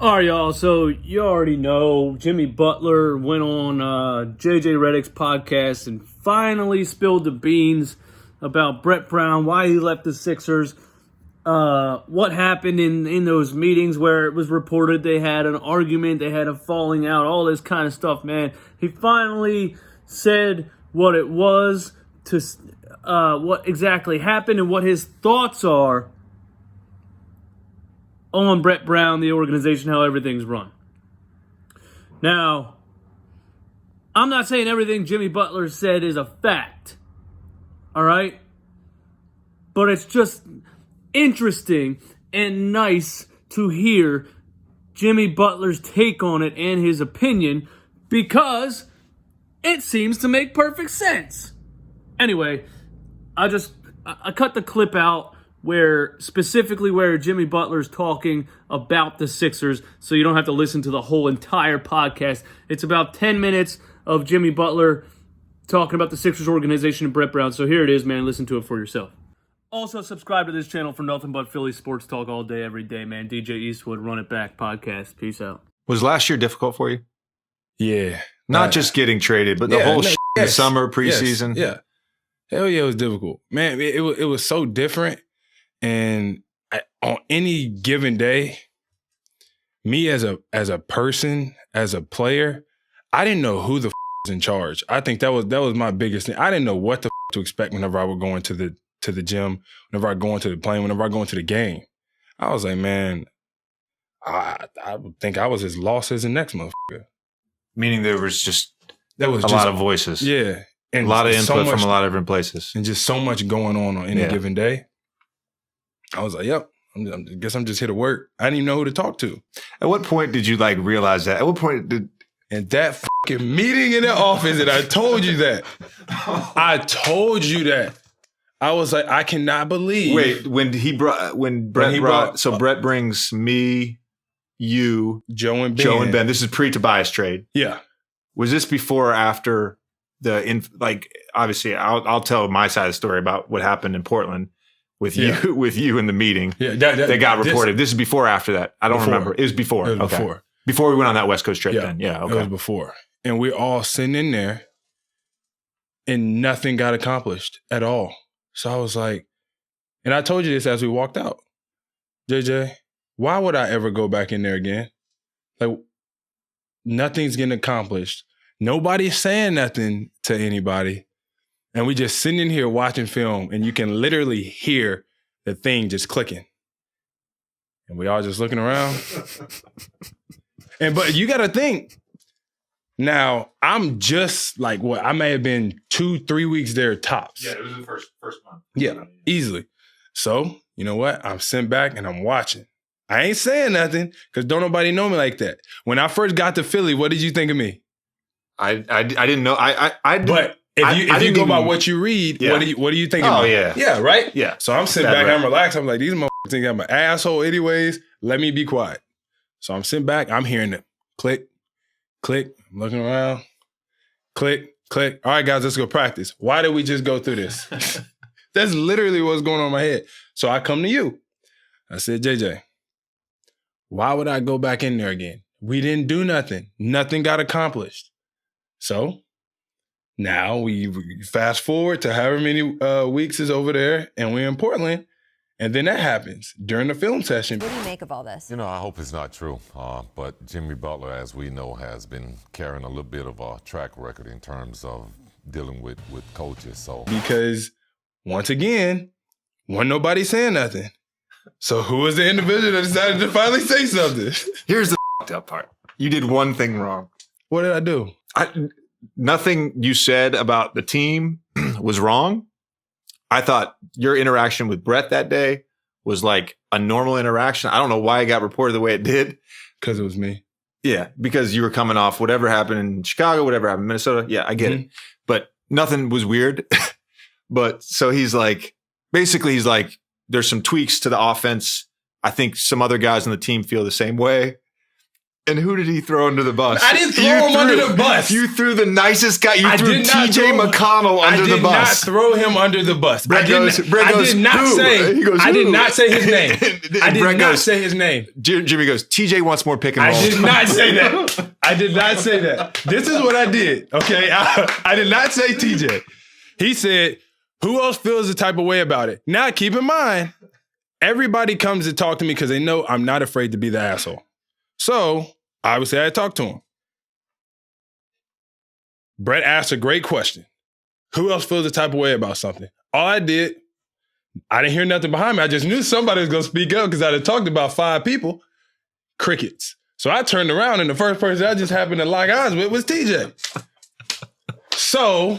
All right, y'all. So you already know Jimmy Butler went on JJ Redicks' podcast and finally spilled the beans about Brett Brown, why he left the Sixers, what happened in those meetings where it was reported they had an argument, they had a falling out, all this kind of stuff, man. He finally said what it was, to what exactly happened and what his thoughts are on Brett Brown, the organization, how everything's run. Now, I'm not saying everything Jimmy Butler said is a fact, all right? But it's just interesting and nice to hear Jimmy Butler's take on it and his opinion because it seems to make perfect sense. Anyway, I cut the clip out where Jimmy Butler's talking about the Sixers, so you don't have to listen to the whole entire podcast. It's about 10 minutes of Jimmy Butler talking about the Sixers organization and Brett Brown. So here it is, man. Listen to it for yourself. Also, subscribe to this channel for nothing but Philly sports talk all day, every day, man. DJ Eastwood, Run It Back podcast. Peace out. Was last year difficult for you? Yeah. Not just getting traded, but the whole the summer, preseason. Yes, yeah. Hell yeah, it was difficult. Man, it was so different. And on any given day, me as a person, as a player, I didn't know who the was in charge. I think that was my biggest thing. I didn't know what the to expect whenever I would go into the gym, whenever I go into the plane, whenever I go into the game. I was like, man, I would think I was as lost as the next motherfucker. Meaning there was a lot of voices. Yeah. And a lot of input from a lot of different places. And just so much going on any given day. I was like, yep, I guess I'm just here to work. I didn't even know who to talk to. At what point did you realize that? At what point did... And that fucking meeting in the office, and I told you that. I told you that. I was like, I cannot believe. Wait, Brett brings me, you, Joe and Ben. This is pre-Tobias trade. Yeah. Was this before or after obviously I'll tell my side of the story about what happened in Portland with you in the meeting. Yeah, that got reported. This is before or after that? I don't remember. It was before. It was before. Before we went on that West Coast trip then. Yeah, okay. It was before. And we're all sitting in there and nothing got accomplished at all. So I was like, and I told you this as we walked out. JJ, why would I ever go back in there again? Like, nothing's getting accomplished. Nobody's saying nothing to anybody. And we just sitting in here watching film and you can literally hear the thing just clicking. And we all just looking around. But you got to think, now I'm just I may have been 2-3 weeks there tops. Yeah, it was the first month. Yeah, easily. So, you know what? I'm sitting back and I'm watching. I ain't saying nothing because don't nobody know me like that. When I first got to Philly, what did you think of me? I didn't know. But if you go by what you read, what do you think of me? Yeah. Yeah, right? Yeah. So I'm sitting back, I'm relaxed. I'm like, these motherfuckers think I'm an asshole anyways. Let me be quiet. So I'm sitting back, I'm hearing it. Click, click. I'm looking around. Click, click. All right, guys, let's go practice. Why did we just go through this? That's literally what's going on in my head. So I come to you. I said, JJ, why would I go back in there again? We didn't do nothing. Nothing got accomplished. So now we fast forward to however many weeks is over there and we're in Portland. And then that happens during the film session. What do you make of all this? I hope it's not true. But Jimmy Butler, as we know, has been carrying a little bit of a track record in terms of dealing with coaches. So because once again, wasn't nobody saying nothing. So who was the individual that decided to finally say something? Here's the fucked up part. You did one thing wrong. What did I do? Nothing you said about the team was wrong. I thought your interaction with Brett that day was like a normal interaction. I don't know why it got reported the way it did. Because it was me. Yeah, because you were coming off whatever happened in Chicago, whatever happened in Minnesota. Yeah, I get it. But nothing was weird. But so he's like, there's some tweaks to the offense. I think some other guys on the team feel the same way. And who did he throw under the bus? I didn't throw him under the bus. You threw the nicest guy. You threw T.J. McConnell under the bus. I did not throw him under the bus. Brett goes, I did not say his name. I did not say his name. Jimmy goes, T.J. wants more pick and roll. I did not say that. I did not say that. This is what I did, okay? I did not say T.J. He said, who else feels the type of way about it? Now, keep in mind, everybody comes to talk to me because they know I'm not afraid to be the asshole. So, obviously, I talked to him. Brett asked a great question. Who else feels the type of way about something? All I did, I didn't hear nothing behind me. I just knew somebody was going to speak up because I had talked about 5 people. Crickets. So I turned around and the first person I just happened to lock eyes with was TJ. So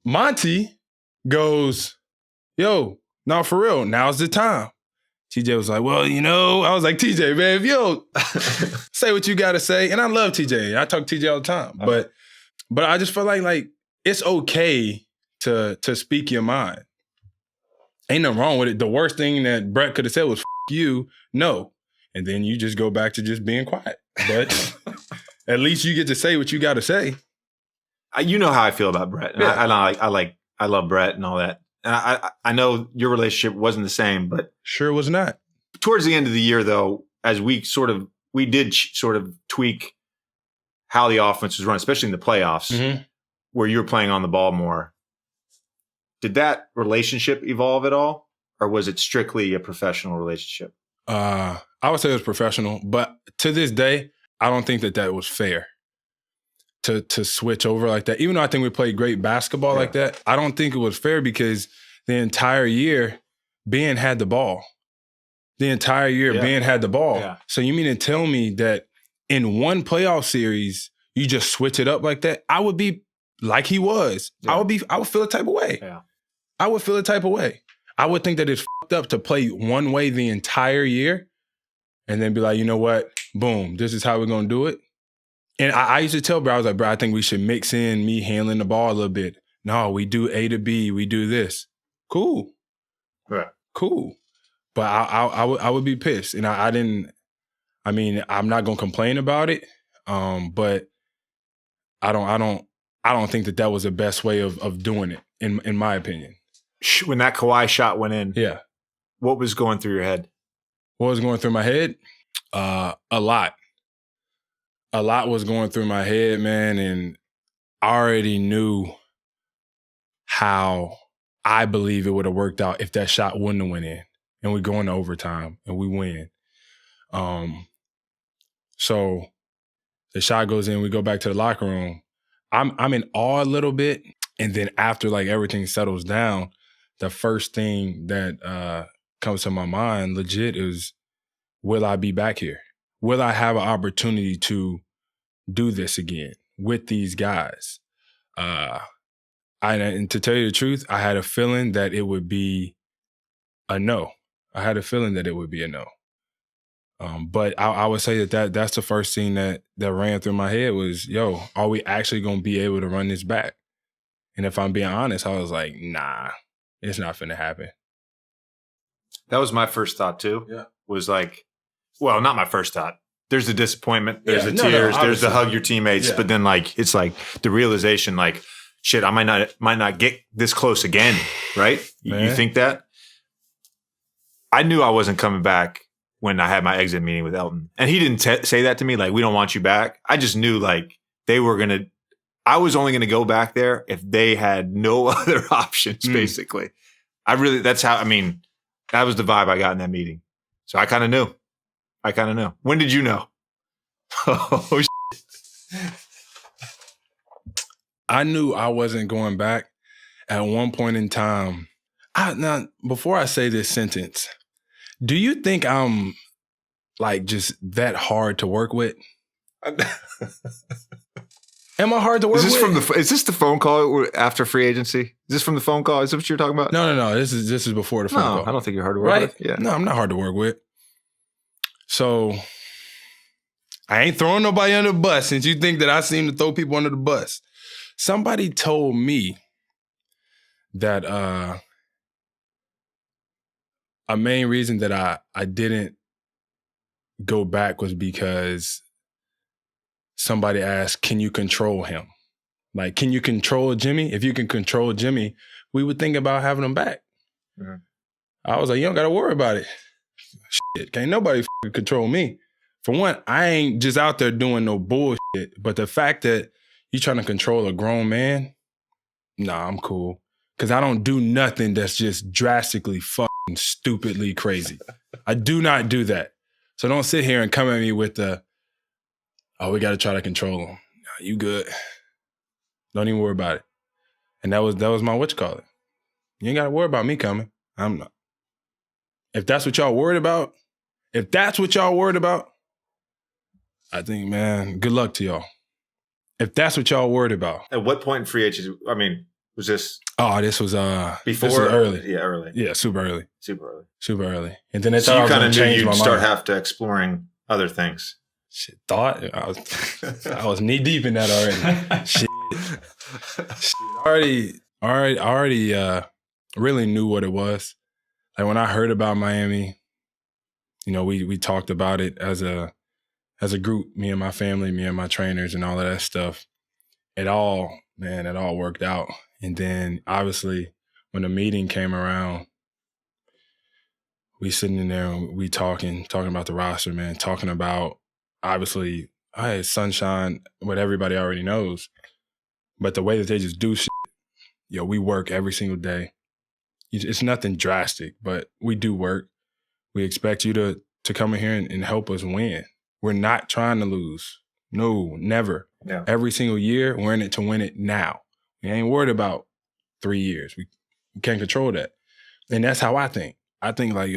Monty goes, yo, no, for real, now's the time. TJ was like, well, I was like, TJ, man, if you don't say what you got to say, and I love TJ. I talk to TJ all the time. But I just feel like it's okay to speak your mind. Ain't nothing wrong with it. The worst thing that Brett could have said was, F you, no. And then you just go back to just being quiet. But at least you get to say what you got to say. You know how I feel about Brett. And Yeah. I love Brett and all that. And I know your relationship wasn't the same, but Sure was not. towards the end of the year, though, as we did sort of tweak how the offense was run, especially in the playoffs, where you were playing on the ball more. Did that relationship evolve at all, or was it strictly a professional relationship? I would say it was professional, but to this day, I don't think that was fair to switch over like that. Even though I think we played great basketball like that, I don't think it was fair because the entire year, Ben had the ball. The entire year, Ben had the ball. Yeah. So you mean to tell me that in one playoff series, you just switch it up like that? I would be like he was. Yeah. I would feel a type of way. Yeah. I would feel a type of way. I would think that it's fucked up to play one way the entire year and then be like, you know what? Boom, this is how we're going to do it. And I used to tell bro, I was like, bro, I think we should mix in me handling the ball a little bit. No, we do A to B. We do this. Cool. Yeah. Cool. But I would be pissed. And I'm not going to complain about it. But I don't think that was the best way of doing it, in my opinion. When that Kawhi shot went in, yeah, what was going through your head? What was going through my head? A lot. A lot was going through my head, man, and I already knew how I believe it would have worked out if that shot wouldn't have went in, and we go into overtime and we win. So the shot goes in, we go back to the locker room. I'm in awe a little bit, and then after everything settles down, the first thing that comes to my mind, legit, is, will I be back here? Will I have an opportunity to do this again with these guys? And to tell you the truth, I had a feeling that it would be a no. I had a feeling that it would be a no. But I would say that's the first thing that ran through my head was, yo, are we actually going to be able to run this back? And if I'm being honest, I was like, nah, it's not finna happen. That was my first thought too. Yeah. Was like, well, not my first thought. There's the disappointment, there's the tears, there's the hug your teammates, but then it's like the realization, like, shit, I might not get this close again, right? You think that? I knew I wasn't coming back when I had my exit meeting with Elton. And he didn't say that to me, like, we don't want you back. I just knew, like, I was only going to go back there if they had no other options, basically. That was the vibe I got in that meeting. So I kind of knew. When did you know? Oh, shit. I knew I wasn't going back at one point in time. Now, before I say this sentence, do you think I'm just that hard to work with? Am I hard to work with? Is this the phone call after free agency? Is this from the phone call? Is this what you're talking about? No. This is before the phone call. I don't think you're hard to work with. Yeah. No, I'm not hard to work with. So I ain't throwing nobody under the bus since you think that I seem to throw people under the bus. Somebody told me that a main reason that I didn't go back was because somebody asked, can you control him? Like, can you control Jimmy? If you can control Jimmy, we would think about having him back. Mm-hmm. I was like, you don't got to worry about it. Shit, can't nobody control me. For one, I ain't just out there doing no bullshit, but the fact that you trying to control a grown man, nah, I'm cool. Because I don't do nothing that's just drastically fucking stupidly crazy. I do not do that. So don't sit here and come at me with the, oh, we got to try to control him. Nah, you good. Don't even worry about it. And that was my whatchamacallit. You ain't got to worry about me coming. I'm not. If that's what y'all worried about, I think, man, good luck to y'all. If that's what y'all worried about. At what point in free agency, I mean, was this? Oh, this was before? This was early. Yeah, early. Yeah, super early. Super early. And then So you kind of knew you'd start mind. after exploring other things. Shit, thought I was knee deep in that already. Shit. Already really knew what it was. Like when I heard about Miami, you know, we talked about it as a group, me and my family, me and my trainers and all of that stuff. It all worked out. And then obviously when the meeting came around, we sitting in there and we talking about the roster, man, talking about obviously I had sunshine, what everybody already knows. But the way that they just do shit, we work every single day. It's nothing drastic, but we do work. We expect you to come in here and help us win. We're not trying to lose. No, never. Yeah. Every single year, we're in it to win it now. We ain't worried about 3 years. We can't control that. And that's how I think. I think like,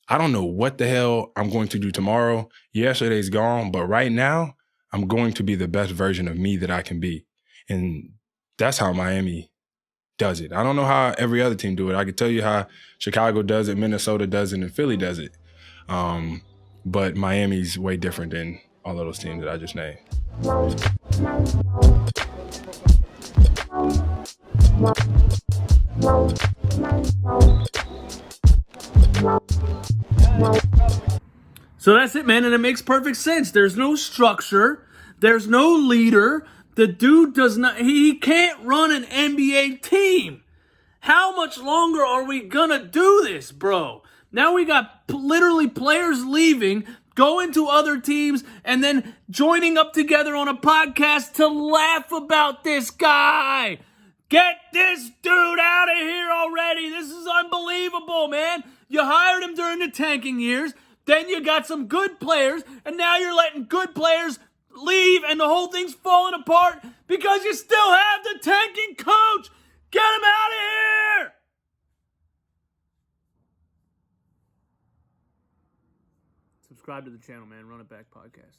I don't know what the hell I'm going to do tomorrow. Yesterday's gone, but right now, I'm going to be the best version of me that I can be. And that's how Miami does it. I don't know how every other team do it. I can tell you how Chicago does it, Minnesota does it, and Philly does it. But Miami's way different than all of those teams that I just named. So that's it, man, and it makes perfect sense. There's no structure. There's no leader. The dude does not, he can't run an NBA team. How much longer are we gonna do this, bro? Now we got literally players leaving, going to other teams, and then joining up together on a podcast to laugh about this guy. Get this dude out of here already. This is unbelievable, man. You hired him during the tanking years. Then you got some good players, and now you're letting good players leave, and the whole thing's falling apart because you still have the tanking coach. Get him out of here! Subscribe to the channel, man. Run It Back Podcast.